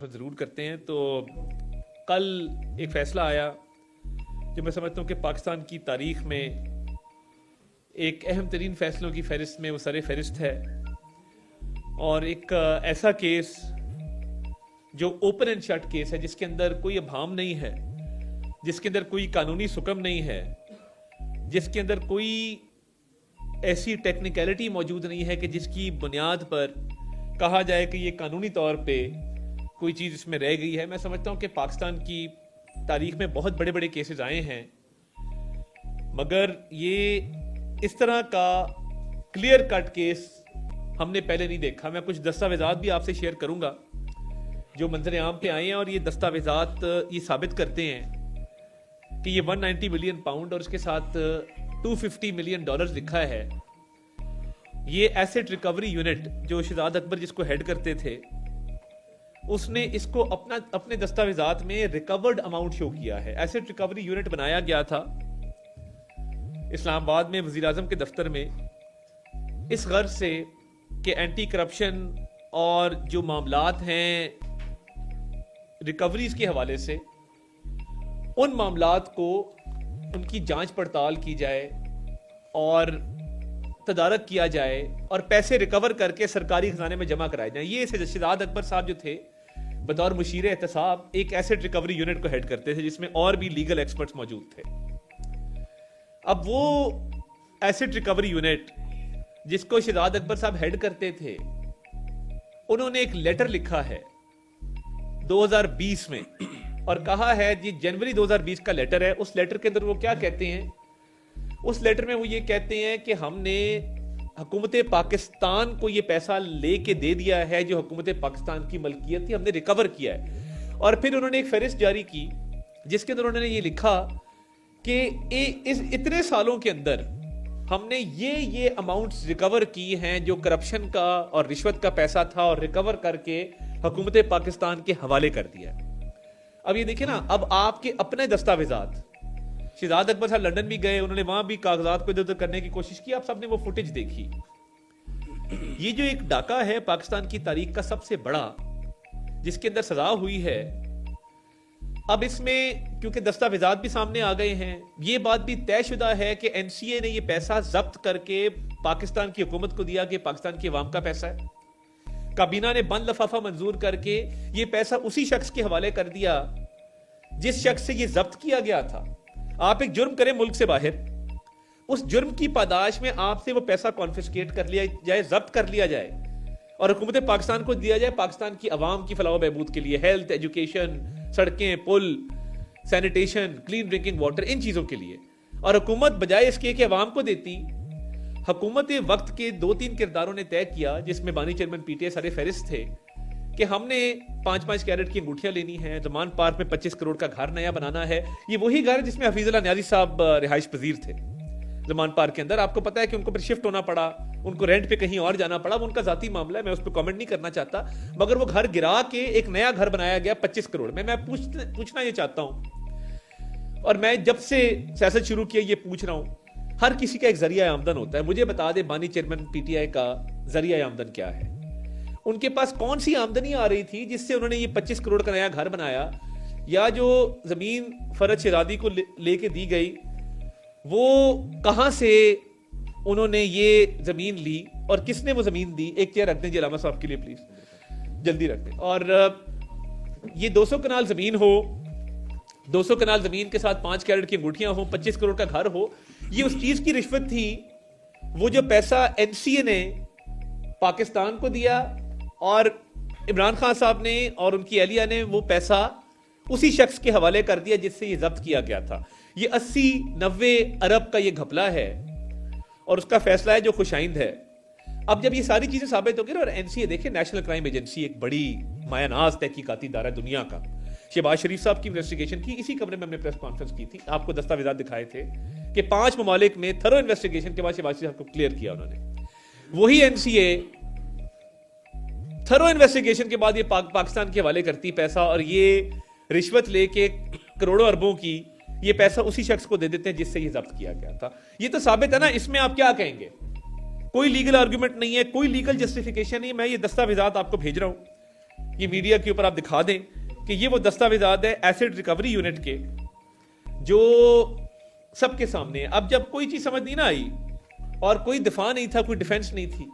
ضرور کرتے ہیں. تو کل ایک فیصلہ آیا جو میں سمجھتا ہوں کہ پاکستان کی تاریخ میں ایک اہم ترین فیصلوں کی فہرست میں وہ سر فہرست ہے, اور ایک ایسا کیس جو اوپن اینڈ شٹ کیس ہے, جس کے اندر کوئی ابہام نہیں ہے, جس کے اندر کوئی قانونی سکم نہیں ہے, جس کے اندر کوئی ایسی ٹیکنیکلٹی موجود نہیں ہے کہ جس کی بنیاد پر کہا جائے کہ یہ قانونی طور پہ کوئی چیز اس میں رہ گئی ہے. میں سمجھتا ہوں کہ پاکستان کی تاریخ میں بہت بڑے بڑے کیسز آئے ہیں, مگر یہ اس طرح کا کلیئر کٹ کیس ہم نے پہلے نہیں دیکھا. میں کچھ دستاویزات بھی آپ سے شیئر کروں گا جو منظر عام پہ آئے ہیں, اور یہ دستاویزات یہ ثابت کرتے ہیں کہ یہ 190 ملین پاؤنڈ اور اس کے ساتھ $250 ملین لکھا ہے. یہ ایسٹ ریکوری یونٹ جو شہزاد اکبر جس کو ہیڈ کرتے تھے, اس نے اس کو اپنے دستاویزات میں ریکورڈ اماؤنٹ شو کیا ہے. ایسٹ ریکوری یونٹ بنایا گیا تھا اسلام آباد میں وزیر اعظم کے دفتر میں, اس غرض سے کہ اینٹی کرپشن اور جو معاملات ہیں ریکوریز کے حوالے سے, ان معاملات کو ان کی جانچ پڑتال کی جائے اور تدارک کیا جائے اور پیسے ریکور کر کے سرکاری خزانے میں جمع کرائے جائیں. یہ شہزاد اکبر صاحب جو تھے بطور مشیر احتساب ایک ایسٹ ریکوری یونٹ کو ہیڈ کرتے تھے, جس میں اور بھی لیگل ایکسپرٹس موجود تھے. اب وہ ایسٹ ریکوری یونٹ جس کو شہزاد اکبر صاحب ہیڈ کرتے تھے, انہوں نے ایک لیٹر لکھا ہے 2020 میں, اور کہا ہے جی جنوری 2020 کا لیٹر ہے. اس لیٹر کے اندر وہ کیا کہتے ہیں؟ اس لیٹر میں وہ یہ کہتے ہیں کہ ہم نے حکومت پاکستان کو یہ پیسہ لے کے دے دیا ہے جو حکومت پاکستان کی ملکیت تھی, ہم نے ریکور کیا ہے. اور پھر انہوں نے ایک فہرست جاری کی جس کے اندر انہوں نے یہ لکھا کہ اس اتنے سالوں کے اندر ہم نے یہ اماؤنٹس ریکور کی ہیں جو کرپشن کا اور رشوت کا پیسہ تھا, اور ریکور کر کے حکومت پاکستان کے حوالے کر دیا. اب یہ دیکھیں نا, اب آپ کے اپنے دستاویزات, شہزاد اکبر صاحب لندن بھی گئے, انہوں نے وہاں بھی کاغذات کو ادھر ادھر کرنے کی کوشش کی, آپ سب نے وہ فوٹیج دیکھی. یہ جو ایک ڈاکہ ہے پاکستان کی تاریخ کا سب سے بڑا, جس کے اندر سزا ہوئی ہے, اب اس میں کیونکہ دستاویزات بھی سامنے آ گئے ہیں, یہ بات بھی طے شدہ ہے کہ این سی اے نے یہ پیسہ ضبط کر کے پاکستان کی حکومت کو دیا کہ پاکستان کی عوام کا پیسہ ہے. کابینہ نے بند لفافہ منظور کر کے یہ پیسہ اسی شخص کے حوالے کر دیا جس شخص سے یہ ضبط کیا گیا تھا. آپ ایک جرم کریں ملک سے باہر, اس جرم کی پاداش میں آپ سے وہ پیسہ کانفسکیٹ کر لیا جائے, ضبط کر لیا جائے, اور حکومت پاکستان کو دیا جائے پاکستان کی عوام کی فلاح و بہبود کے لیے, ہیلتھ, ایجوکیشن, سڑکیں, پل, سینیٹیشن, کلین ڈرنکنگ واٹر, ان چیزوں کے لیے. اور حکومت بجائے اس کے کہ عوام کو دیتی, حکومت وقت کے 2-3 کرداروں نے طے کیا, جس میں بانی چیئرمین پی ٹی آئی سر فہرست تھے, کہ ہم نے 5-5 کیرٹ کی انگوٹھیاں لینی ہیں, زمان پارک میں 25 کروڑ کا گھر نیا بنانا ہے. یہ وہی گھر جس میں حفیظ اللہ نیازی صاحب رہائش پذیر تھے زمان پارک کے اندر. آپ کو پتا ہے کہ ان کو پھر شفٹ ہونا پڑا, ان کو رینٹ پہ کہیں اور جانا پڑا, وہ ان کا ذاتی معاملہ ہے, میں اس پہ کامنٹ نہیں کرنا چاہتا. مگر وہ گھر گرا کے ایک نیا گھر بنایا گیا 25 کروڑ میں. میں پوچھنا یہ چاہتا ہوں, اور میں جب سے سیاست شروع کیا یہ پوچھ رہا ہوں, ہر کسی کا ایک ذریعہ آمدن ہوتا ہے. مجھے بتا دے بانی چیئرمین پی ٹی آئی کا ذریعہ آمدن کیا ہے؟ ان کے پاس کون سی آمدنی آ رہی تھی جس سے انہوں نے یہ 25 کروڑ کا نیا گھر بنایا؟ یا جو زمین فرج شہزادی کو لے کے دی گئی, وہ کہاں سے انہوں نے یہ زمین لی اور کس نے وہ زمین دی؟ ایک چیئر رکھ دیں جی علامہ صاحب کے لیے پلیز, جلدی رکھ دیں. اور یہ 200 کنال زمین ہو, 200 کنال زمین کے ساتھ 5 کیرٹ کی انگوٹھیاں ہوں, 25 کروڑ کا گھر ہو, یہ اس چیز کی رشوت تھی. وہ جو پیسہ این سی اے نے پاکستان کو دیا اور عمران خان صاحب نے اور ان کی اہلیہ نے وہ پیسہ اسی شخص کے حوالے کر دیا جس سے یہ ضبط کیا گیا تھا. یہ 80-90 ارب کا یہ گھپلا ہے, اور اس کا فیصلہ ہے جو خوش آئند ہے. اب جب یہ ساری چیزیں ثابت ہو گئی, اور این سی اے دیکھیں نیشنل کرائم ایجنسی ایک بڑی مایہ ناز تحقیقاتی ادارہ دنیا کا, شہباز شریف صاحب کی انویسٹیگیشن کی, اسی کمرے میں ہم نے پریس کانفرنس کی تھی, آپ کو دستاویزات دکھائے تھے کہ 5 ممالک میں تھرو انویسٹیگیشن کے بعد شہباز شریف صاحب کو کلیئر کیا انہوں نے. وہی این سی اے تھرو انویسٹیگیشن کے بعد یہ پاکستان کے حوالے کرتی پیسہ, اور یہ رشوت لے کے کروڑوں اربوں کی یہ پیسہ اسی شخص کو دے دیتے ہیں جس سے یہ ضبط کیا گیا تھا. یہ تو ثابت ہے نا, اس میں آپ کیا کہیں گے؟ کوئی لیگل آرگومنٹ نہیں ہے, کوئی لیگل جسٹیفیکیشن نہیں. میں یہ دستاویزات آپ کو بھیج رہا ہوں, یہ میڈیا کے اوپر آپ دکھا دیں کہ یہ وہ دستاویزات ہے ایسڈ ریکوری یونٹ کے جو سب کے سامنے. اب جب کوئی چیز سمجھ نہیں نہ آئی اور کوئی دفاع نہیں تھا, کوئی ڈیفنس نہیں تھی,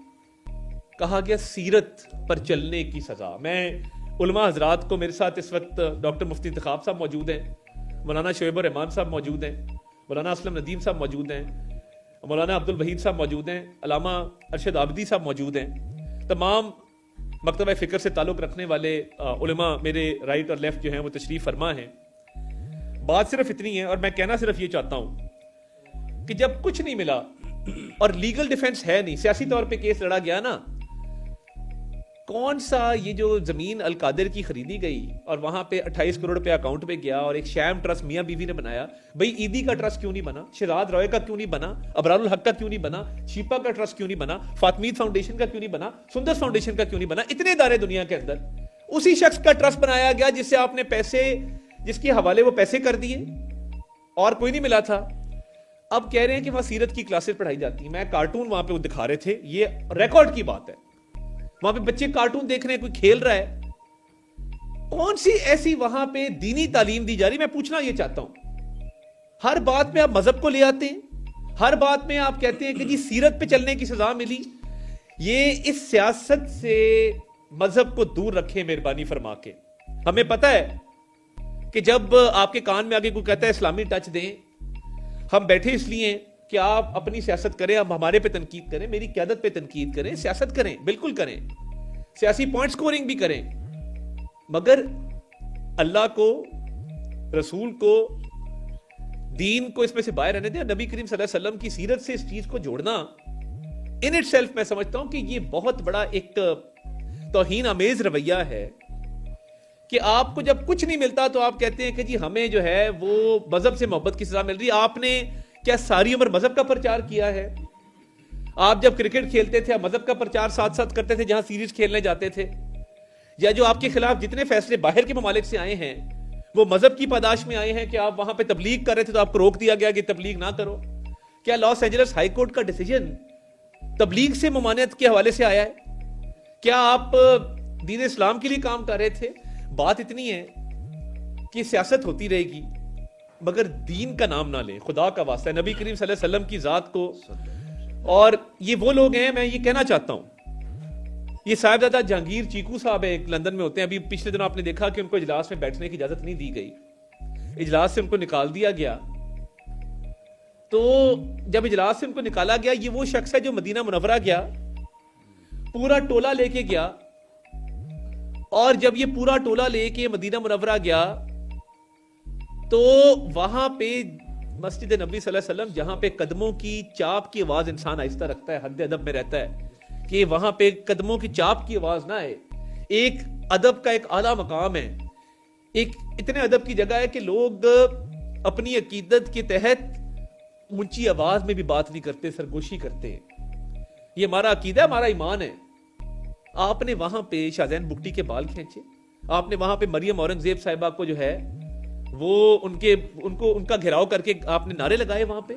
کہا گیا سیرت پر چلنے کی سزا. میں علماء حضرات کو, میرے ساتھ اس وقت ڈاکٹر مفتی انتخاب صاحب موجود ہیں, مولانا شعیب الرحمان صاحب موجود ہیں, مولانا اسلم ندیم صاحب موجود ہیں, مولانا عبد الوحید صاحب موجود ہیں, علامہ ارشد عابدی صاحب موجود ہیں, تمام مکتبہ فکر سے تعلق رکھنے والے علماء میرے رائٹ اور لیفٹ جو ہیں وہ تشریف فرما ہیں. بات صرف اتنی ہے, اور میں کہنا صرف یہ چاہتا ہوں کہ جب کچھ نہیں ملا اور لیگل ڈیفنس ہے نہیں, سیاسی طور پہ کیس لڑا گیا نا, کون سا یہ جو زمین القادر کی خریدی گئی اور وہاں پہ 28 کروڑ روپے اکاؤنٹ پہ گیا اور ایک شام ٹرسٹ میاں بیوی نے بنایا, بھئی عیدی کا ٹرسٹ کیوں نہیں بنا, شہزاد روئے کا کیوں نہیں بنا, ابرار الحق کا کیوں نہیں بنا, شیپا کا ٹرسٹ کیوں نہیں بنا, فاطمید فاؤنڈیشن کا کیوں نہیں بنا, سندس فاؤنڈیشن کا کیوں نہیں بنا, اتنے ادارے دنیا کے اندر, اسی شخص کا ٹرسٹ بنایا گیا جس سے آپ نے پیسے, جس کے حوالے وہ پیسے کر دیے اور کوئی نہیں ملا تھا. اب کہہ رہے ہیں کہ وہاں سیرت کی کلاسز پڑھائی جاتی ہیں. میں کارٹون وہاں پہ وہ دکھا رہے تھے, یہ ریکارڈ کی بات ہے, وہاں پہ بچے کارٹون دیکھ رہے ہیں, کوئی کھیل رہا ہے. کون سی ایسی وہاں پہ دینی تعلیم دی جا رہی؟ میں پوچھنا یہ چاہتا ہوں. ہر بات میں آپ مذہب کو لے آتے ہیں, ہر بات میں آپ کہتے ہیں کہ جی سیرت پہ چلنے کی سزا ملی. یہ اس سیاست سے مذہب کو دور رکھیں مہربانی فرما کے. ہمیں پتہ ہے کہ جب آپ کے کان میں آگے کوئی کہتا ہے اسلامی ٹچ دیں, ہم بیٹھے اس لیے کہ آپ اپنی سیاست کریں, آپ ہمارے پہ تنقید کریں, میری قیادت پہ تنقید کریں, سیاست کریں, بالکل کریں, سیاسی پوائنٹ سکورنگ بھی کریں, مگر اللہ کو, رسول کو, دین کو اس میں سے باہر رہنے دیں. نبی کریم صلی اللہ علیہ وسلم کی سیرت سے اس چیز کو جوڑنا ان اٹ سیلف میں سمجھتا ہوں کہ یہ بہت بڑا ایک توہین آمیز رویہ ہے کہ آپ کو جب کچھ نہیں ملتا تو آپ کہتے ہیں کہ جی ہمیں جو ہے وہ مذہب سے محبت کی سزا مل رہی. آپ نے کیا ساری عمر مذہب کا پرچار کیا ہے؟ آپ جب کرکٹ کھیلتے تھے آپ مذہب کا پرچار ساتھ ساتھ کرتے تھے جہاں سیریز کھیلنے جاتے تھے, یا جو آپ کے خلاف جتنے فیصلے باہر کے ممالک سے آئے ہیں وہ مذہب کی پاداش میں آئے ہیں کہ آپ وہاں پہ تبلیغ کر رہے تھے تو آپ کو روک دیا گیا کہ تبلیغ نہ کرو. کیا لاس اینجلس ہائی کورٹ کا ڈیسیجن تبلیغ سے ممانعت کے حوالے سے آیا ہے؟ کیا آپ دین اسلام کے لیے کام کر رہے تھے؟ بات اتنی ہے کہ سیاست ہوتی رہے گی مگر دین کا نام نہ لیں, خدا کا واسطہ, نبی کریم صلی اللہ علیہ وسلم کی ذات کو. اور یہ وہ لوگ ہیں, میں یہ کہنا چاہتا ہوں, یہ صاحبزادہ جہانگیر چیکو صاحب ایک لندن میں ہوتے ہیں, ابھی پچھلے دنوں آپ نے دیکھا کہ ان کو اجلاس میں بیٹھنے کی اجازت نہیں دی گئی, اجلاس سے ان کو نکال دیا گیا. تو جب اجلاس سے ان کو نکالا گیا, یہ وہ شخص ہے جو مدینہ منورہ گیا, پورا ٹولہ لے کے گیا, اور جب یہ پورا ٹولہ لے کے مدینہ منورہ گیا تو وہاں پہ مسجد نبی صلی اللہ علیہ وسلم جہاں پہ قدموں کی چاپ کی آواز انسان آہستہ رکھتا ہے, حد ادب میں رہتا ہے کہ وہاں پہ قدموں کی چاپ کی آواز نہ آئے. ایک ادب کا ایک اعلیٰ مقام ہے, ایک اتنے ادب کی جگہ ہے کہ لوگ اپنی عقیدت کے تحت اونچی آواز میں بھی بات نہیں کرتے, سرگوشی کرتے ہیں. یہ ہمارا عقیدہ ہے, ہمارا ایمان ہے. آپ نے وہاں پہ شاہزین بگٹی کے بال کھینچے, آپ نے وہاں پہ مریم اورنگزیب صاحبہ کو جو ہے وہ ان کا گھیراؤ کر کے آپ نے نعرے لگائے وہاں پہ.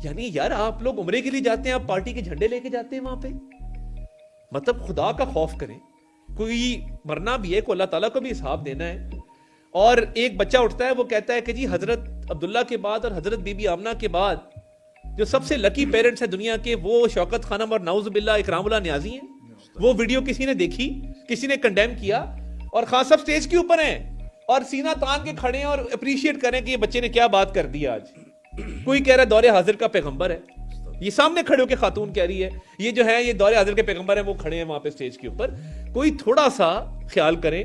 یعنی یار آپ لوگ عمرے کے لیے جاتے ہیں, آپ پارٹی کے جھنڈے لے کے جاتے ہیں وہاں پہ. مطلب خدا کا خوف کریں, کوئی مرنا بھی ہے, کو اللہ تعالیٰ کو بھی حساب دینا ہے. اور ایک بچہ اٹھتا ہے, وہ کہتا ہے کہ جی حضرت عبداللہ کے بعد اور حضرت بی بی آمنہ کے بعد جو سب سے لکی پیرنٹس ہیں دنیا کے وہ شوکت خانم اور نعوذ باللہ اکرام اللہ نیازی ہیں. وہ ویڈیو کسی نے دیکھی, کسی نے کنڈیم کیا, اور خان صاحب سٹیج کے اوپر ہیں اور سینہ تان کے کھڑے ہیں اور اپریشیٹ کریں کہ یہ بچے نے کیا بات کر دی آج. کوئی کہہ رہا ہے دور حاضر کا پیغمبر ہے, یہ سامنے کھڑے ہو کے خاتون کہہ رہی ہے یہ جو ہے یہ دور حاضر کے پیغمبر ہیں, وہ کھڑے ہیں وہاں پہ سٹیج کے اوپر. کوئی تھوڑا سا خیال کریں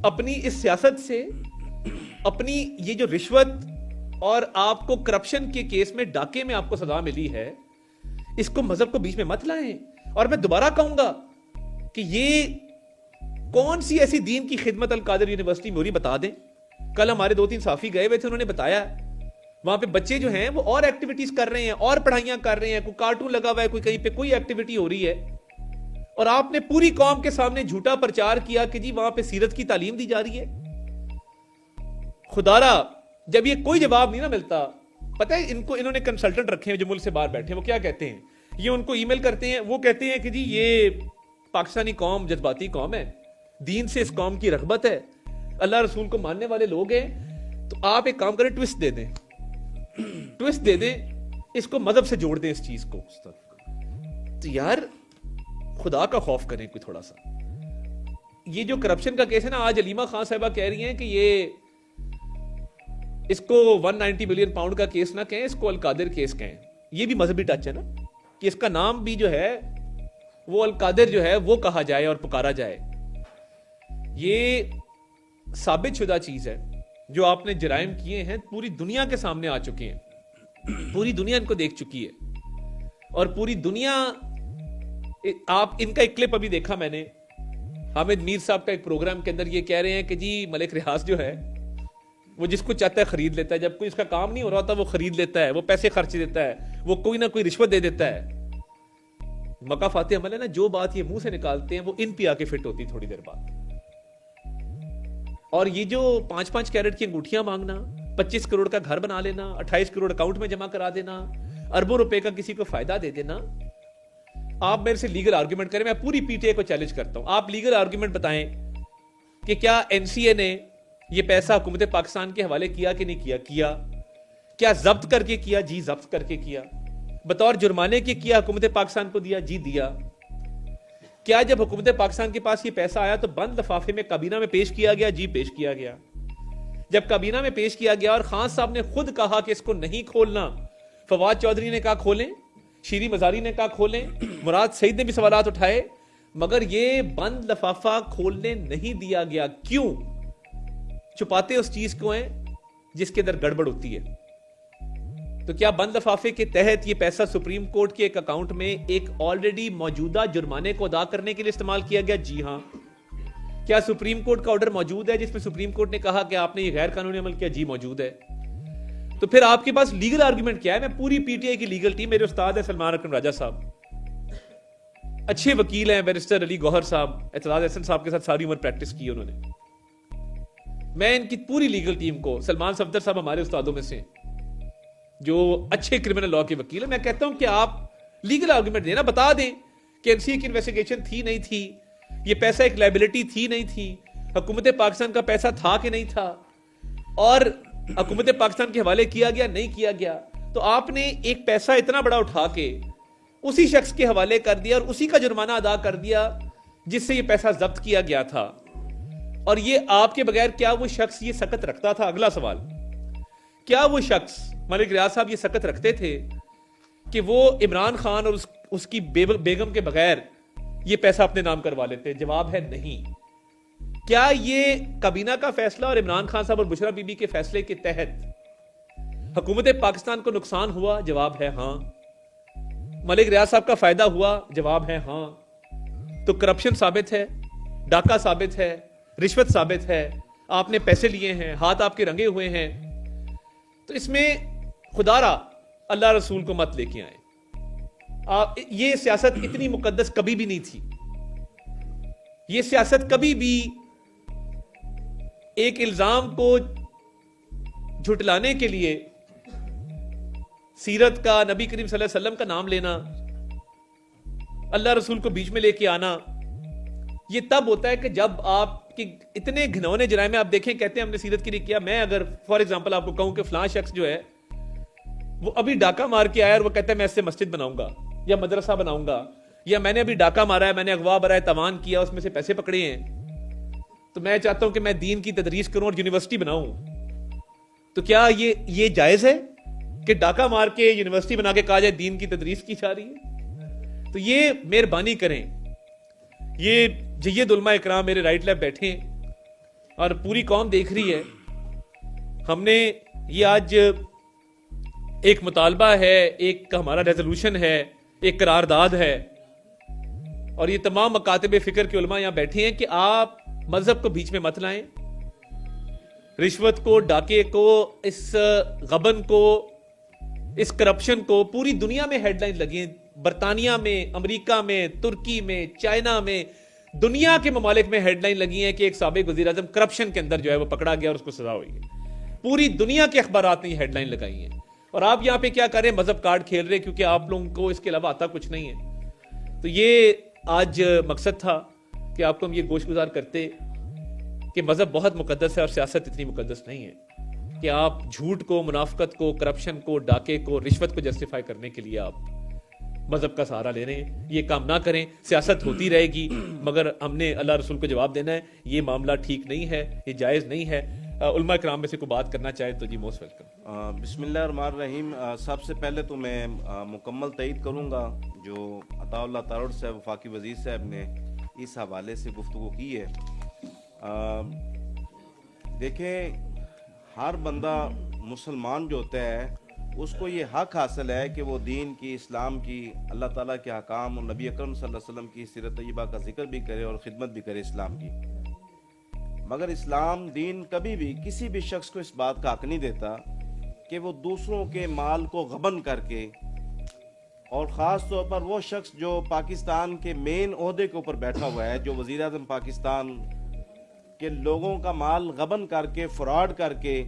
اپنی اس سیاست سے, اپنی یہ جو رشوت اور آپ کو کرپشن کے کیس میں ڈاکے میں آپ کو سزا ملی ہے, اس کو مذہب کو بیچ میں مت لائیں. اور میں دوبارہ کہوں گا کہ یہ کون سی ایسی دین کی خدمت القادر یونیورسٹی میں ہو رہی, بتا دیں. کل ہمارے 2-3 صحافی گئے ہوئے تھے, انہوں نے بتایا وہاں پہ بچے جو ہیں وہ اور ایکٹیویٹیز کر رہے ہیں, اور پڑھائیاں کر رہے ہیں, کوئی کارٹون لگا ہوا ہے, کوئی کہیں پہ کوئی ایکٹیویٹی ہو رہی ہے, اور آپ نے پوری قوم کے سامنے جھوٹا پرچار کیا کہ جی وہاں پہ سیرت کی تعلیم دی جا رہی ہے. خدارا جب یہ کوئی جواب نہیں نہ ملتا, پتہ ہے انہوں نے کنسلٹنٹ رکھے ہیں جو ملک سے باہر بیٹھے ہیں, وہ کیا کہتے ہیں, یہ ان کو ای میل کرتے ہیں, وہ کہتے ہیں کہ جی یہ پاکستانی قوم جذباتی قوم ہے, دین سے اس قوم کی رغبت ہے, اللہ رسول کو ماننے والے لوگ ہیں, تو آپ ایک کام کریں, ٹوسٹ دے دیں, ٹوسٹ دے دیں, اس کو مذہب سے جوڑ دیں اس چیز کو. تو یار خدا کا خوف کریں کوئی تھوڑا سا. یہ جو کرپشن کا کیس ہے نا, آج علیمہ خان صاحبہ کہہ رہی ہیں کہ یہ اس کو 190 ملین پاؤنڈ کا کیس نہ کہیں, اس کو القادر کیس کہیں. یہ بھی مذہبی ٹچ ہے نا, کہ اس کا نام بھی جو ہے وہ القادر جو ہے وہ کہا جائے اور پکارا جائے. یہ ثابت شدہ چیز ہے. جو آپ نے جرائم کیے ہیں پوری دنیا کے سامنے آ چکے ہیں, پوری دنیا ان کو دیکھ چکی ہے, اور پوری دنیا, آپ ان کا ایک کلپ ابھی دیکھا میں نے, حامد میر صاحب کا ایک پروگرام کے اندر یہ کہہ رہے ہیں کہ جی ملک ریاض جو ہے وہ جس کو چاہتا ہے خرید لیتا ہے, جب کوئی اس کا کام نہیں ہو رہا ہوتا وہ خرید لیتا ہے, وہ پیسے خرچ دیتا ہے, وہ کوئی نہ کوئی رشوت دے دیتا ہے. مکہ فاتح عمل ہے نا, جو بات یہ منہ سے نکالتے ہیں وہ ان پہ آ کے فٹ ہوتی تھوڑی دیر بعد. اور یہ جو 5-5 کیرٹ کی انگوٹھیاں مانگنا, 25 کروڑ کا گھر بنا لینا, 28 کروڑ اکاؤنٹ میں جمع کرا دینا, اربوں روپے کا کسی کو فائدہ دے دینا. آپ میرے سے لیگل آرگومنٹ کریں, میں پوری پی ٹی اے کو چیلنج کرتا ہوں, آپ لیگل آرگومنٹ بتائیں کہ کیا این سی اے نے یہ پیسہ حکومت پاکستان کے حوالے کیا کہ نہیں کیا, کیا ضبط کر کے کیا, جی ضبط کر کے کیا, بطور جرمانے کے کیا, حکومت پاکستان کو دیا, جی دیا. کیا جب حکومت پاکستان کے پاس یہ پیسہ آیا تو بند لفافے میں کابینہ میں پیش کیا گیا, جی پیش کیا گیا. جب کابینہ میں پیش کیا گیا اور خان صاحب نے خود کہا کہ اس کو نہیں کھولنا, فواد چودھری نے کہا کھولیں, شیری مزاری نے کہا کھولیں, مراد سعید نے بھی سوالات اٹھائے, مگر یہ بند لفافہ کھولنے نہیں دیا گیا. کیوں؟ چھپاتے اس چیز کو ہیں جس کے اندر گڑبڑ ہوتی ہے. تو کیا بند لفافے کے تحت یہ پیسہ سپریم کورٹ کے ایک اکاؤنٹ میں ایک آلریڈی موجودہ جرمانے کو ادا کرنے کے لیے استعمال کیا گیا؟ جی ہاں. کیا سپریم کورٹ کا آرڈر موجود ہے جس میں سپریم کورٹ نے کہا کہ آپ نے یہ غیر قانونی عمل کیا؟ جی موجود ہے. تو پھر آپ کے پاس لیگل آرگومنٹ کیا ہے؟ میں پوری پی ٹی آئی کی لیگل ٹیم, میرے استاد ہیں سلمان اکرم راجہ صاحب, اچھے وکیل ہیں, بیرسٹر علی گوہر صاحب, اعتزاز احسن صاحب کے ساتھ ساری عمر پریکٹس کی انہوں نے. میں ان کی پوری لیگل ٹیم کو, سلمان صفدر صاحب ہمارے استادوں میں سے جو اچھے کرمنل لاء کے وکیل ہیں, میں کہتا ہوں کہ آپ لیگل آرگومنٹ دینا, بتا دیں کہ این سی اے کی انویسٹیگیشن تھی نہیں تھی, یہ پیسہ ایک لائبلٹی تھی نہیں تھی, حکومت پاکستان کا پیسہ تھا کہ نہیں تھا, اور حکومت پاکستان کے حوالے کیا گیا نہیں کیا گیا. تو آپ نے ایک پیسہ اتنا بڑا اٹھا کے اسی شخص کے حوالے کر دیا اور اسی کا جرمانہ ادا کر دیا جس سے یہ پیسہ ضبط کیا گیا تھا. اور یہ آپ کے بغیر کیا وہ شخص یہ سکت رکھتا تھا؟ اگلا سوال, کیا وہ شخص ملک ریاض صاحب یہ سکت رکھتے تھے کہ وہ عمران خان اور اس کی بیگم کے بغیر یہ پیسہ اپنے نام کروا لیتے؟ جواب ہے نہیں. کیا یہ کابینہ کا فیصلہ اور عمران خان صاحب اور بشرا بی بی کے فیصلے کے تحت حکومت پاکستان کو نقصان ہوا؟ جواب ہے ہاں. ملک ریاض صاحب کا فائدہ ہوا؟ جواب ہے ہاں. تو کرپشن ثابت ہے, ڈاکہ ثابت ہے, رشوت ثابت ہے, آپ نے پیسے لیے ہیں, ہاتھ آپ کے رنگے ہوئے ہیں. تو اس میں خدا را اللہ رسول کو مت لے کے آئیں. یہ سیاست اتنی مقدس کبھی بھی نہیں تھی. یہ سیاست کبھی بھی ایک الزام کو جھٹلانے کے لیے سیرت کا, نبی کریم صلی اللہ علیہ وسلم کا نام لینا, اللہ رسول کو بیچ میں لے کے آنا, یہ تب ہوتا ہے کہ جب آپ کی اتنے گھنونے جرائم آپ دیکھیں, کہتے ہیں ہم نے سیرت کے لیے کیا. میں اگر فار ایگزامپل آپ کو کہوں کہ فلاں شخص جو ہے وہ ابھی ڈاکہ مار کے آیا اور وہ کہتا ہے میں اس سے مسجد بناؤں گا یا مدرسہ بناؤں گا, یا میں نے ابھی ڈاکہ مارا ہے, میں نے اغوا برائے تاوان کیا, اس میں سے پیسے پکڑے ہیں, تو میں چاہتا ہوں کہ میں دین کی تدریس کروں اور یونیورسٹی بناؤں. تو کیا یہ جائز ہے کہ ڈاکہ مار کے یونیورسٹی بنا کے کہا جائے دین کی تدریس کی جا رہی ہے؟ تو یہ مہربانی کریں. یہ جید علماء اکرام میرے رائٹ لیفٹ بیٹھے ہیں اور پوری قوم دیکھ رہی ہے. ہم نے یہ آج ایک مطالبہ ہے, ایک ہمارا ریزولوشن ہے, ایک قرارداد ہے, اور یہ تمام مکاتب فکر کے علماء یہاں بیٹھے ہیں کہ آپ مذہب کو بیچ میں مت لائیں. رشوت کو, ڈاکے کو, اس غبن کو, اس کرپشن کو پوری دنیا میں ہیڈ لائن لگی ہیں. برطانیہ میں, امریکہ میں, ترکی میں, چائنا میں, دنیا کے ممالک میں ہیڈ لائن لگی ہیں کہ ایک سابق وزیر اعظم کرپشن کے اندر جو ہے وہ پکڑا گیا اور اس کو سزا ہوئی ہے. پوری دنیا کے اخبارات نے یہ ہیڈ لائن لگائی ہیں, اور آپ یہاں پہ کیا کر رہے ہیں؟ مذہب کارڈ کھیل رہے, کیونکہ آپ لوگوں کو اس کے علاوہ آتا کچھ نہیں ہے. تو یہ آج مقصد تھا کہ آپ کو ہم یہ گوش گزار کرتے کہ مذہب بہت مقدس ہے اور سیاست اتنی مقدس نہیں ہے کہ آپ جھوٹ کو، منافقت کو، کرپشن کو، ڈاکے کو، رشوت کو جسٹیفائی کرنے کے لیے آپ مذہب کا سہارا لے رہے ہیں. یہ کام نہ کریں. سیاست ہوتی رہے گی مگر ہم نے اللہ رسول کو جواب دینا ہے. یہ معاملہ ٹھیک نہیں ہے، یہ جائز نہیں ہے. علماء کرام میں سے کوئی بات کرنا چاہے تو جی موسٹ ویلکم. بسم اللہ الرحمن الرحیم. سب سے پہلے تو میں مکمل تائید کروں گا جو عطا اللہ تارڑ صاحب وفاقی وزیر صاحب نے اس حوالے سے گفتگو کی ہے. دیکھیں، ہر بندہ مسلمان جو ہوتا ہے اس کو یہ حق حاصل ہے کہ وہ دین کی، اسلام کی، اللہ تعالیٰ کے احکام اور نبی اکرم صلی اللہ علیہ وسلم کی سیرت طیبہ کا ذکر بھی کرے اور خدمت بھی کرے اسلام کی. مگر اسلام دین کبھی بھی کسی بھی شخص کو اس بات کا حق نہیں دیتا کہ وہ دوسروں کے مال کو غبن کر کے، اور خاص طور پر وہ شخص جو پاکستان کے مین عہدے کے اوپر بیٹھا ہوا ہے، جو وزیر اعظم پاکستان کے، لوگوں کا مال غبن کر کے، فراڈ کر کے،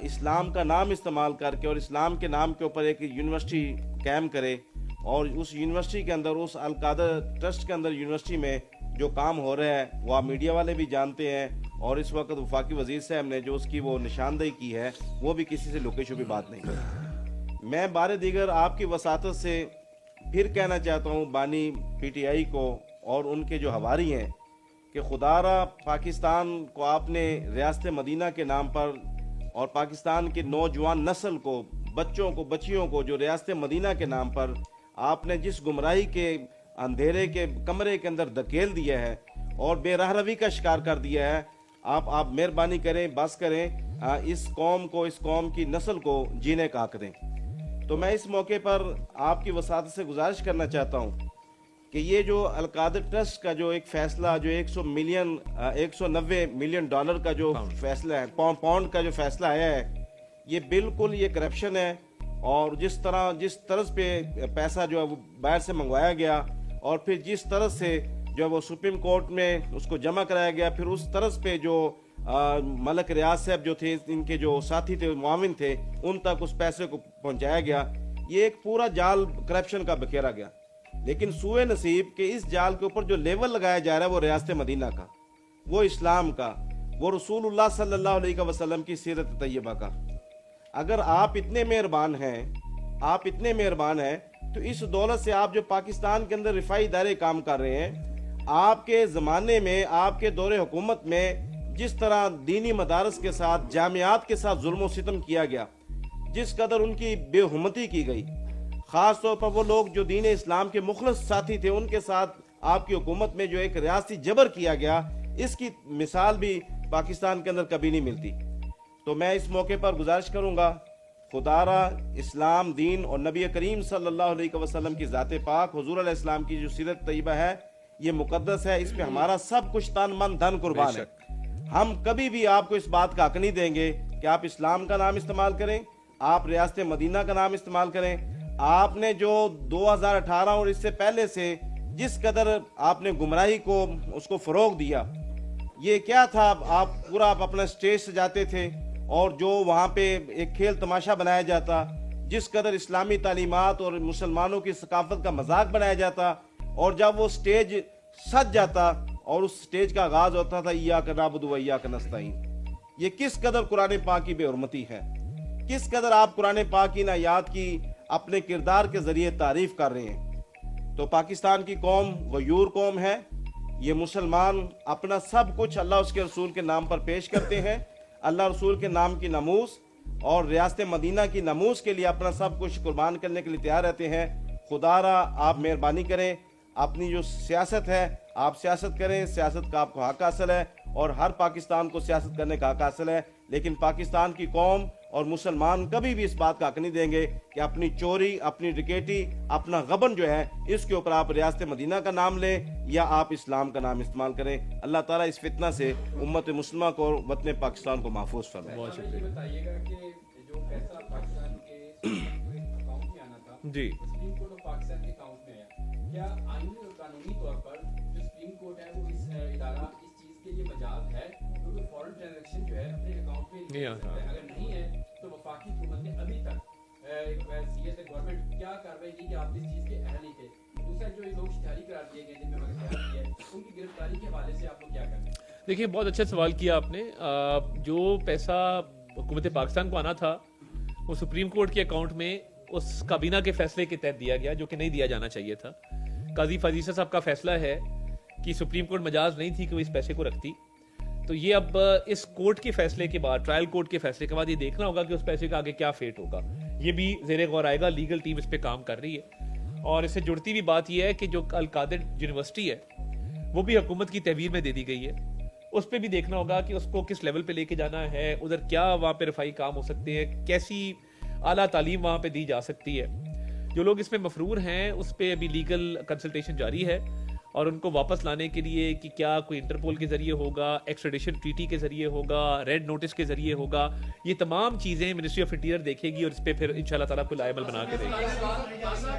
اسلام کا نام استعمال کر کے اور اسلام کے نام کے اوپر ایک یونیورسٹی قائم کرے، اور اس یونیورسٹی کے اندر، اس القادر ٹرسٹ کے اندر، یونیورسٹی میں جو کام ہو رہا ہے وہ آپ میڈیا والے بھی جانتے ہیں، اور اس وقت وفاقی وزیر صاحب نے جو اس کی وہ نشاندہی کی ہے وہ بھی کسی سے لکے چھپی بات نہیں ہے. میں بارے دیگر آپ کی وساطت سے پھر کہنا چاہتا ہوں بانی پی ٹی آئی کو اور ان کے جو حواری ہیں کہ خدا را پاکستان کو آپ نے ریاست مدینہ کے نام پر، اور پاکستان کے نوجوان نسل کو، بچوں کو، بچیوں کو جو ریاست مدینہ کے نام پر آپ نے جس گمراہی کے اندھیرے کے کمرے کے اندر دھکیل دیا ہے اور بے راہ روی کا شکار کر دیا ہے، آپ مہربانی کریں، بس کریں، اس قوم کو، اس قوم کی نسل کو جینے کا حق دیں. تو میں اس موقع پر آپ کی وساطت سے گزارش کرنا چاہتا ہوں کہ یہ جو القادر ٹرسٹ کا جو ایک فیصلہ، جو 190 ملین ڈالر کا جو فیصلہ ہے، پاؤنڈ کا جو فیصلہ آیا ہے، یہ بالکل یہ کرپشن ہے. اور جس طرز پہ پیسہ جو ہے وہ باہر سے منگوایا گیا، اور پھر جس طرز سے جو ہے وہ سپریم کورٹ میں اس کو جمع کرایا گیا، پھر اس طرز پہ جو ملک ریاض صاحب جو تھے، ان کے جو ساتھی تھے، معاون تھے، ان تک اس پیسے کو پہنچایا گیا. یہ ایک پورا جال کرپشن کا بکھیرا گیا. لیکن سوئے نصیب کہ اس جال کے اوپر جو لیول لگایا جا رہا ہے وہ ریاست مدینہ کا، وہ اسلام کا، وہ رسول اللہ صلی اللہ علیہ وسلم کی سیرت طیبہ کا. اگر آپ اتنے مہربان ہیں تو اس دولت سے آپ جو پاکستان کے اندر رفائی ادارے کام کر رہے ہیں، آپ کے زمانے میں، آپ کے دور حکومت میں جس طرح دینی مدارس کے ساتھ، جامعات کے ساتھ ظلم و ستم کیا گیا، جس قدر ان کی بے حرمتی کی گئی، خاص طور پر وہ لوگ جو دین اسلام کے مخلص ساتھی تھے، ان کے ساتھ آپ کی حکومت میں جو ایک ریاستی جبر کیا گیا، اس کی مثال بھی پاکستان کے اندر کبھی نہیں ملتی. تو میں اس موقع پر گزارش کروں گا، خدا را اسلام دین اور نبی کریم صلی اللہ علیہ وسلم کی ذات پاک، حضور علیہ السلام کی جو سیرت طیبہ ہے، یہ مقدس ہے. اس پہ ہمارا سب کچھ تن من دھن قربان ہے. ہم کبھی بھی آپ کو اس بات کا حق نہیں دیں گے کہ آپ اسلام کا نام استعمال کریں، آپ ریاست مدینہ کا نام استعمال کریں. آپ نے جو 2018 اور اس سے پہلے سے جس قدر آپ نے گمراہی کو، اس کو فروغ دیا، یہ کیا تھا؟ آپ پورا اپنا اسٹیج سجاتے تھے، اور جو وہاں پہ ایک کھیل تماشا بنایا جاتا، جس قدر اسلامی تعلیمات اور مسلمانوں کی ثقافت کا مذاق بنایا جاتا، اور جب وہ سٹیج سج جاتا اور اس سٹیج کا آغاز ہوتا تھا ایاک نعبد و ایاک نستعین، یہ کس قدر قرآن پاک کی بے حرمتی ہے، کس قدر آپ قرآن پاک کی آیات کی اپنے کردار کے ذریعے تعریف کر رہے ہیں. تو پاکستان کی قوم غیور قوم ہے. یہ مسلمان اپنا سب کچھ اللہ اس کے رسول کے نام پر پیش کرتے ہیں، اللہ رسول کے نام کی ناموس اور ریاست مدینہ کی ناموس کے لیے اپنا سب کچھ قربان کرنے کے لیے تیار رہتے ہیں. خدا را آپ مہربانی کریں، اپنی جو سیاست ہے آپ سیاست کریں، سیاست کا آپ کو حق حاصل ہے، اور ہر پاکستان کو سیاست کرنے کا حق حاصل ہے. لیکن پاکستان کی قوم اور مسلمان کبھی بھی اس بات کا حق نہیں دیں گے کہ اپنی چوری، اپنی ڈکیٹی، اپنا غبن جو ہے، اس کے اوپر آپ ریاست مدینہ کا نام لیں یا آپ اسلام کا نام استعمال کریں. اللہ تعالیٰ اس فتنہ سے امت مسلمہ کو اور وطن پاکستان کو محفوظ فرمائے. بہت شکریہ. بتائیے گا کہ جو فیصلہ پاکستان کے اکاؤنٹ میں آنا تھا، جی، سپریم کورٹ آف پاکستان کے اکاؤنٹ میں آیا، کیا آئینی اور قانونی طور پر جو سپریم کورٹ ہے وہ اس ادارہ اس چیز کے لیے مجاز ہے کیونکہ فورن ٹرانزیکشن جو ہے اپنے اکاؤنٹ میں لے سکتا ہے؟ اگر نہیں ہے تو وفاقی حکومت نے ابھی تک سیاست گورنمنٹ کیا کاروائی کی کہ آپ اس چیز کے اہل ہی تھے؟ دوسرا جو یہ لوگ اشتہاری قرار دیے گئے جن میں مغرب ہے ان کی گرفتاری کے حوالے سے آپ لوگ کیا کریں؟ دیکھیے بہت اچھا سوال کیا آپ نے. جو پیسہ حکومت پاکستان کو آنا تھا وہ سپریم کورٹ کے اکاؤنٹ میں اس کابینہ کے فیصلے کے تحت دیا گیا جو کہ نہیں دیا جانا چاہیے تھا. قاضی فضیلہ صاحب کا فیصلہ ہے کہ سپریم کورٹ مجاز نہیں تھی کہ وہ اس پیسے کو رکھتی. تو یہ اب اس کورٹ کے فیصلے کے بعد, ٹرائل کورٹ کے فیصلے کے بعد یہ دیکھنا ہوگا کہ اس پیسے کا آگے کیا فیٹ ہوگا. یہ بھی زیر غور آئے گا. لیگل ٹیم اس پہ کام کر رہی ہے. اور اس سے جڑتی بھی بات یہ ہے کہ جو القادر یونیورسٹی ہے وہ بھی حکومت کی تحویل میں دے دی گئی ہے. اس پہ بھی دیکھنا ہوگا کہ اس کو کس لیول پہ لے کے جانا ہے, ادھر کیا وہاں پہ رفائی کام ہو سکتے ہیں, کیسی اعلیٰ تعلیم وہاں پہ دی جا سکتی ہے. جو لوگ اس میں مفرور ہیں اس پہ ابھی لیگل کنسلٹیشن جاری ہے اور ان کو واپس لانے کے لیے کہ کیا کوئی انٹرپول کے ذریعے ہوگا, ایکسٹریڈیشن ٹریٹی کے ذریعے ہوگا, ریڈ نوٹس کے ذریعے ہوگا, یہ تمام چیزیں منسٹری آف انٹیریئر دیکھے گی اور اس پہ پھر انشاءاللہ تعالیٰ کوئی لائبل بنا کے دے گی.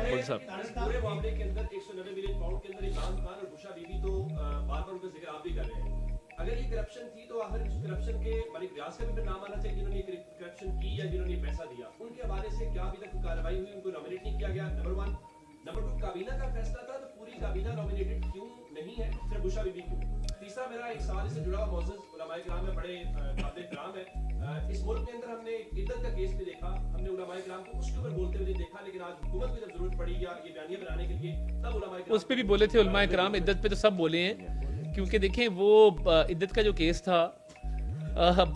بول صاحب پورے معاملے کے اندر 190 ملین پاؤنڈ کے اندر عمران خان اور بشرا بی بی تو بار بار ان کا ذکر آپ بھی کر رہے ہیں. اگر یہ کرپشن تھی تو آخر اس کرپشن کے ملک ریاض کا بھی پھر نام آنا چاہیے جنہوں نے کرپشن کی یا جنہوں نے پیسہ دیا. ان کے حوالے سے کیا ابھی تک کوئی کارروائی ہوئی, ان کو نامینیٹ نہیں کیا گیا؟ نمبر 1. نمبر 2, کابینہ کا فیصلہ تھا تو پوری کابینہ نامینیٹڈ کیوں نہیں ہے, صرف بشرا بی بی کیوں؟ تیسرا میرا ایک سوال اس سے جڑا ہوا معزز علماء کرام میں بڑے قابل احترام ہے. اس ملک کے اندر ہم نے عدت کا کیس بھی دیکھا, ہم نے علماء کرام کو اس کے اوپر بولتے ہوئے دیکھا, لیکن آج حکومت کو جب ضرورت پڑی یا یہ بیانیہ بنانے کے لیے تب علماء کرام اس پہ بھی بولے تھے. علماء کرام عدت پہ تو سب بولے ہیں, کیونکہ دیکھیں وہ عدت کا جو کیس تھا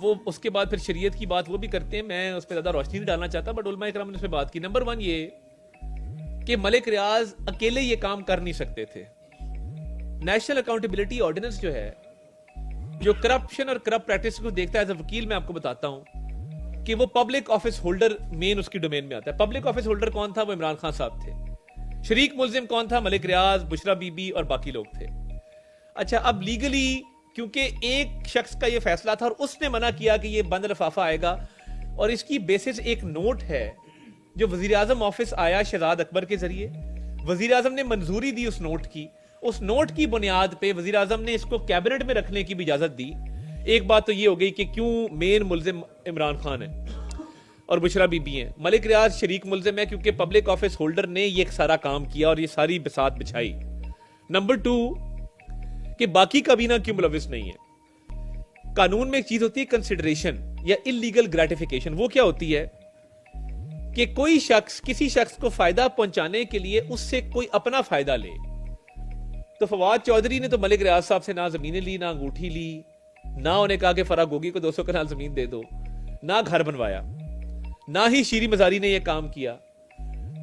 وہ اس کے بعد پھر شریعت کی بات وہ بھی کرتے ہیں. میں اس پہ زیادہ روشنی نہیں ڈالنا چاہتا, بٹ علماء کرام نے اس پہ بات کی. نمبر 1 یہ کہ ملک ریاض اکیلے یہ کام کر نہیں سکتے تھے. نیشنل اکاؤنٹیبلٹی آرڈیننس جو ہے, جو کرپشن اور کرپٹ پریکٹس کو دیکھتا ہے, ایز اے وکیل میں آپ کو بتاتا ہوں کہ وہ پبلک آفس ہولڈر مین اس کی ڈومین میں آتا ہے. پبلک آفس ہولڈر کون تھا؟ وہ عمران خان صاحب تھے. شریک ملزم کون تھا؟ ملک ریاض, بشرا بی بی اور باقی لوگ تھے. اچھا, اب لیگلی کیونکہ ایک شخص کا یہ فیصلہ تھا اور اس نے منع کیا کہ یہ بند لفافہ آئے گا, اور اس کی بیسس ایک نوٹ ہے جو وزیر اعظم آفس آیا شہزاد اکبر کے ذریعے, وزیر اعظم نے منظوری دی اس نوٹ کی. اس نوٹ کی بنیاد پہ وزیر اعظم نے اس کو کیبنٹ میں رکھنے کی بھی اجازت دی. ایک بات تو یہ ہو گئی کہ کیوں مین ملزم عمران خان ہے اور بشرا بی بی ہیں. ملک ریاض شریک ملزم ہے کیونکہ پبلک آفس ہولڈر نے یہ سارا کام کیا اور یہ ساری بساط بچھائی. نمبر 2 کہ باقی کابینہ کیوں ملوث نہیں ہے. قانون میں ایک چیز ہوتی ہے کنسیڈریشن یا انلیگل گریٹیفیکیشن. وہ کیا ہوتی ہے کہ کوئی شخص کسی شخص کو فائدہ پہنچانے کے لیے اس سے کوئی اپنا فائدہ لے. تو فواد چودھری نے تو ملک ریاض صاحب سے نہ زمینیں لی, نہ انگوٹھی لی, نہ انہیں کہا کہ فرا گوگی کو 200 کنال زمین دے دو, نہ گھر بنوایا, نہ ہی شیری مزاری نے یہ کام کیا.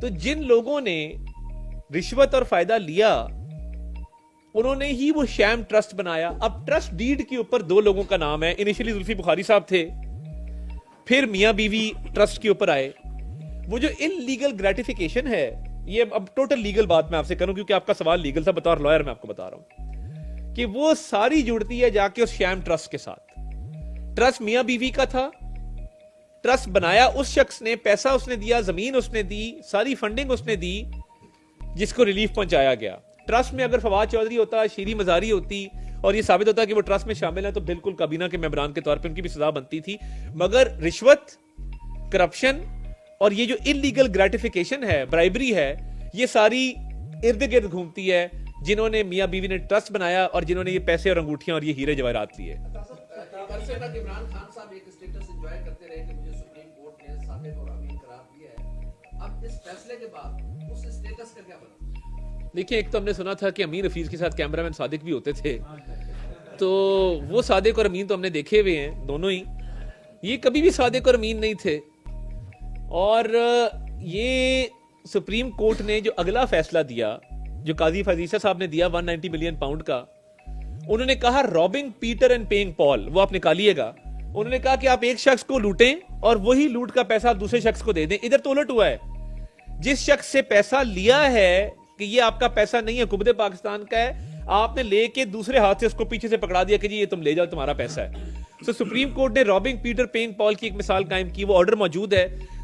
تو جن لوگوں نے رشوت اور فائدہ لیا انہوں نے ہی وہ شیم ٹرسٹ بنایا. اب ٹرسٹ ڈیڈ کے اوپر 2 لوگوں کا نام ہے. انیشلی زلفی بخاری صاحب تھے, پھر میاں بیوی ٹرسٹ کے اوپر آئے. وہ جو انلیگل گریٹیفیکیشن ہے, یہ اب ٹوٹل لیگل بات میں آپ سے کروں کیونکہ آپ کا سوال لیگل تھا, بطور لائر میں آپ کو بتا رہا ہوں کہ وہ ساری جڑتی ہے جا کے اس شیم ٹرسٹ کے ساتھ. ٹرسٹ میاں بیوی کا تھا, ٹرسٹ بنایا اس شخص نے, پیسہ اس نے دیا, زمین اس نے دی, ساری فنڈنگ اس نے دی جس کو ریلیف پہنچایا گیا. ٹرسٹ میں اگر فواد چودھری ہوتا, شیری مزاری ہوتی اور یہ ثابت ہوتا کہ وہ ٹرسٹ میں شامل ہیں, تو بالکل کابینہ کے ممبران کے طور پہ ان کی بھی سزا بنتی تھی. مگر رشوت, کرپشن اور یہ جو انلیگل گریٹیفیکیشن ہے, برائبری ہے, یہ ساری ارد گرد گھومتی ہے جنہوں نے میاں بیوی نے ٹرسٹ بنایا اور جنہوں نے یہ پیسے اور انگوٹھیاں اور یہ ہیرے جواہرات لیے. عرصے تک عمران خان صاحب ایک اسٹیٹس انجوائے کرتے رہے کہ مجھے سپریم کورٹ نے صادق اور امین قرار دیا ہے. اب اس فیصلے کے بعد اس اسٹیٹس کا کیا بنا؟ دیکھیں, ایک تو ہم نے سنا تھا کہ امین حفیظ کے ساتھ کیمرہ مین صادق بھی ہوتے تھے, تو وہ صادق اور امین تو ہم نے دیکھے ہوئے ہیں دونوں ہی. یہ کبھی بھی صادق اور امین نہیں تھے. اور یہ سپریم کورٹ نے جو اگلا فیصلہ دیا, جو قاضی فضیلہ صاحب نے دیا 190 ملین پاؤنڈ کا, انہوں نے کہا رابنگ پیٹر اینڈ پیئنگ پال, وہ آپ نکالیے گا. انہوں نے کہا کہ آپ ایک شخص کو لوٹیں اور وہی لوٹ کا پیسہ آپ دوسرے شخص کو دے دیں. ادھر تو الٹ ہوا ہے, جس شخص سے پیسہ لیا ہے کہ یہ آپ کا پیسہ نہیں ہے, حکومت پاکستان کا ہے, آپ نے لے کے دوسرے ہاتھ سے اس کو پیچھے سے پکڑا دیا کہ جی یہ تم لے جاؤ, تمہارا پیسہ ہے. سو سپریم کورٹ نے رابنگ پیٹر پیئنگ پال کی ایک مثال قائم کی, وہ آرڈر موجود ہے.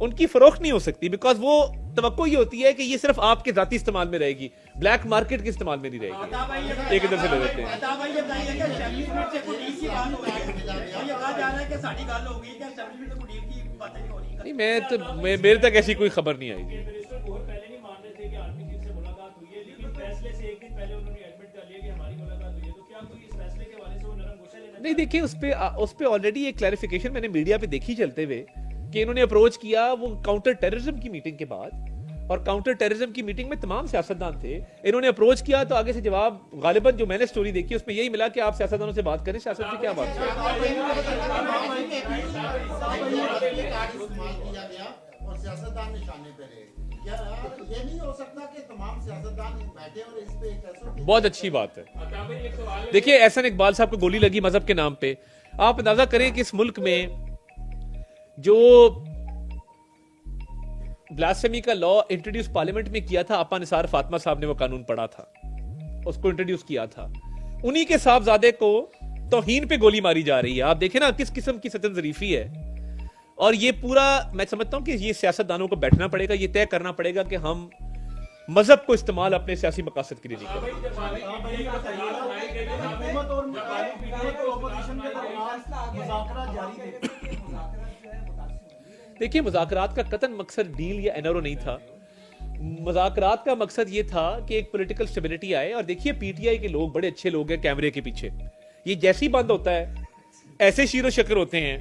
ان کی فروخت نہیں ہو سکتی, بیکاز وہ توقع یہ ہوتی ہے کہ یہ صرف آپ کے ذاتی استعمال میں رہے گی, بلیک مارکیٹ کے استعمال میں نہیں رہے گی. ایک ادھر سے لے لیتے ہیں. نہیں, میں تو میرے تک ایسی کوئی خبر نہیں آئی. نہیں دیکھیں, اس پہ آلریڈی ایک کلیریفیکیشن میں نے میڈیا پہ دیکھی چلتے ہوئے کہ انہوں نے اپروچ کیا وہ کاؤنٹر ٹیررزم کی میٹنگ کے بعد, اور کاؤنٹر ٹیررزم کی میٹنگ میں تمام سیاستدان تھے. انہوں نے اپروچ کیا تو آگے سے جواب غالباً جو میں نے سٹوری دیکھی اس میں یہی ملا کہ آپ سیاستدانوں سے بات کریں, سیاست سے کیا بات کریں. بہت اچھی بات ہے. دیکھیے احسن اقبال صاحب کو گولی لگی مذہب کے نام پہ. آپ اندازہ کریں کہ اس ملک میں جو بلاسفیمی کا لا انٹروڈیوس پارلیمنٹ میں کیا تھا, آپا نثار فاطمہ صاحب نے وہ قانون پڑھا تھا, اس کو انٹروڈیوس کیا تھا, انہی کے صاحبزادے کو توہین پہ گولی ماری جا رہی ہے. آپ دیکھیں نا کس قسم کی سطح ظریفی ہے. اور یہ پورا میں سمجھتا ہوں کہ یہ سیاستدانوں کو بیٹھنا پڑے گا, یہ طے کرنا پڑے گا کہ ہم مذہب کو استعمال اپنے سیاسی مقاصد کے لیے نہیں کریں. دیکھیے مذاکرات کا قطعاً مقصد ڈیل یا NRO نہیں تھا. مذاکرات کا مقصد یہ تھا کہ ایک پولیٹیکل سٹیبلٹی آئے. اور دیکھیے PTI کے لوگ بڑے اچھے لوگ ہیں کیمرے کے پیچھے, یہ جیسی بند ہوتا ہے ایسے شیر و شکر ہوتے ہیں.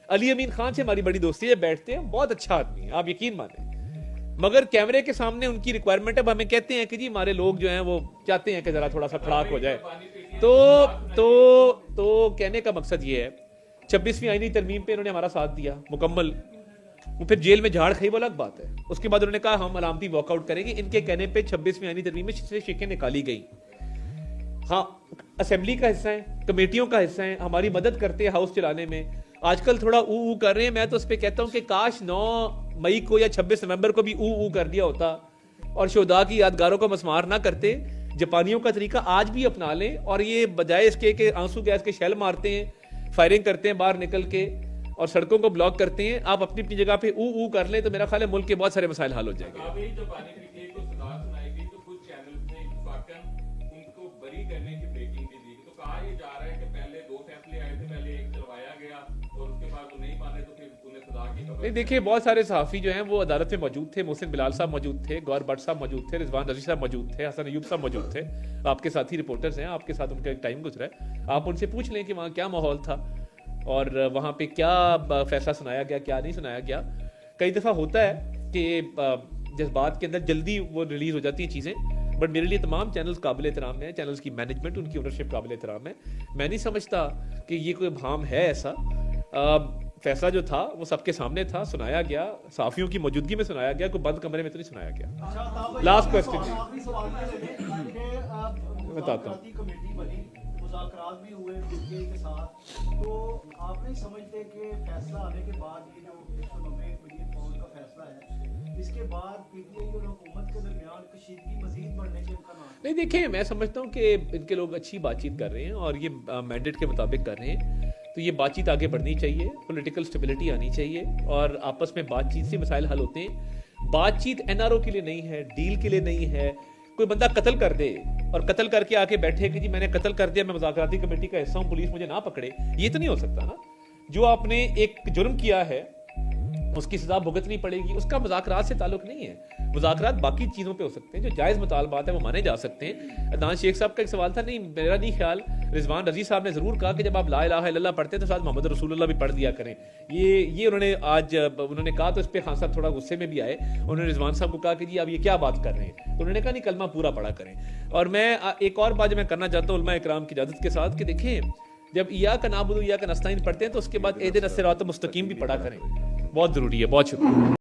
علی امین خان سے ہماری بڑی دوستی ہے, بیٹھتے ہیں, بہت اچھا آدمی ہے, آپ یقین مانیں. مگر کیمرے کے سامنے ان کی ریکوائرمنٹ ہے, ہمیں کہتے ہیں کہ جی ہمارے لوگ جو ہیں وہ چاہتے ہیں کہ ذرا تھوڑا سا کھڑاک ہو جائے. تو کہنے کا مقصد یہ ہے 26ویں آئینی ترمیم پہ انہوں نے ہمارا ساتھ دیا مکمل. وہ پھر جیل میں جھاڑ کھائی وہ الگ بات ہے. اس کے بعد انہوں نے کہا ہم علامتی واک آؤٹ کریں گے. ان کے کہنے پہ 26ویں آئینی ترمیم میں سے شکیں نکالی گئی. ہاں اسمبلی کا حصہ ہیں, کمیٹیوں کا حصہ ہیں, ہماری مدد کرتے ہیں ہاؤس چلانے میں. آج کل تھوڑا او کر رہے ہیں, میں تو اس پہ کہتا ہوں کہ کاش 9 مئی کو یا 26 نومبر کو بھی او کر دیا ہوتا اور شہداء کی یادگاروں کو مسمار نہ کرتے. جاپانیوں کا طریقہ آج بھی اپنا لیں, اور یہ بجائے اس کے کہ آنسو گیس کے شیل مارتے ہیں, فائرنگ کرتے ہیں باہر نکل کے اور سڑکوں کو بلاک کرتے ہیں, آپ اپنی اپنی جگہ پہ او کر لیں تو میرا خیال ہے ملک کے بہت سارے مسائل حل ہو جائیں گے. نہیں دیکھیے بہت سارے صحافی جو ہیں وہ عدالت میں موجود تھے. محسن بلال صاحب موجود تھے, گور بٹ صاحب موجود تھے, رضوان رضی صاحب موجود تھے, حسن ایوب صاحب موجود تھے. آپ کے ساتھی رپورٹرز ہیں, آپ کے ساتھ ان کا ایک ٹائم گزرا ہے, آپ ان سے پوچھ لیں کہ وہاں کیا ماحول تھا اور وہاں پہ کیا فیصلہ سنایا گیا, کیا نہیں سنایا گیا. کئی دفعہ ہوتا ہے کہ جذبات کے اندر جلدی وہ ریلیز ہو جاتی ہیں چیزیں, بٹ میرے لیے تمام چینلز قابل احترام ہیں, چینلز کی مینجمنٹ ان کی اونرشپ قابل احترام ہے. میں نہیں سمجھتا کہ یہ کوئی ابہام ہے ایسا. فیصلہ جو تھا وہ سب کے سامنے تھا, سنایا گیا, صحافیوں کی موجودگی میں سنایا گیا, کوئی بند کمرے میں تو نہیں سنایا گیا. لاسٹ کوسچن بتاتا ہوں. مذاکرات بھی ہوئے PTI کے ساتھ, تو آپ نہیں سمجھتے کہ فیصلہ آنے کے بعد یہ جو 190 ملین پاؤنڈ کا فیصلہ ہے, اس کے بعد PTI اور حکومت کے درمیان کشیدگی مزید بڑھنے کے امکانات؟ نہیں دیکھیں, میں سمجھتا ہوں کہ ان کے لوگ اچھی بات چیت کر رہے ہیں اور یہ مینڈیٹ کے مطابق کر رہے ہیں, تو یہ بات چیت آگے بڑھنی چاہیے, پولیٹیکل سٹیبلٹی آنی چاہیے, اور آپس میں بات چیت سے مسائل حل ہوتے ہیں. بات چیت NRO کے لیے نہیں ہے, ڈیل کے لیے نہیں ہے. کوئی بندہ قتل کر دے اور قتل کر کے آ کے بیٹھے کہ جی میں نے قتل کر دیا, میں مذاکراتی کمیٹی کا حصہ ہوں, پولیس مجھے نہ پکڑے, یہ تو نہیں ہو سکتا نا. جو آپ نے ایک جرم کیا ہے اس کی سزا بھگتنی پڑے گی, اس کا مذاکرات سے تعلق نہیں ہے. مذاکرات باقی چیزوں پہ ہو سکتے ہیں, جو جائز مطالبات ہیں وہ مانے جا سکتے ہیں. عدنان شیخ صاحب کا ایک سوال تھا, نہیں میرا نہیں خیال, رضوان رضی صاحب نے ضرور کہا کہ جب آپ لا الہ الا اللہ پڑھتے ہیں تو ساتھ محمد رسول اللہ بھی پڑھ دیا کریں. یہ انہوں نے آج انہوں نے کہا تو اس پہ خان صاحب تھوڑا غصے میں بھی آئے. انہوں نے رضوان صاحب کو کہا کہ جی آپ یہ کیا بات کر رہے ہیں, تو انہوں نے کہا نہیں کلمہ پورا پڑھا کریں. اور میں ایک اور بات جو میں کرنا چاہتا ہوں علماء اکرام کی اجازت کے ساتھ, کہ دیکھیں جب ایاک نعبد و ایاک نستعین پڑھتے ہیں تو اس کے بعد اہدنا الصراط المستقیم بھی پڑھا کریں, بہت ضروری ہے. بہت شکریہ.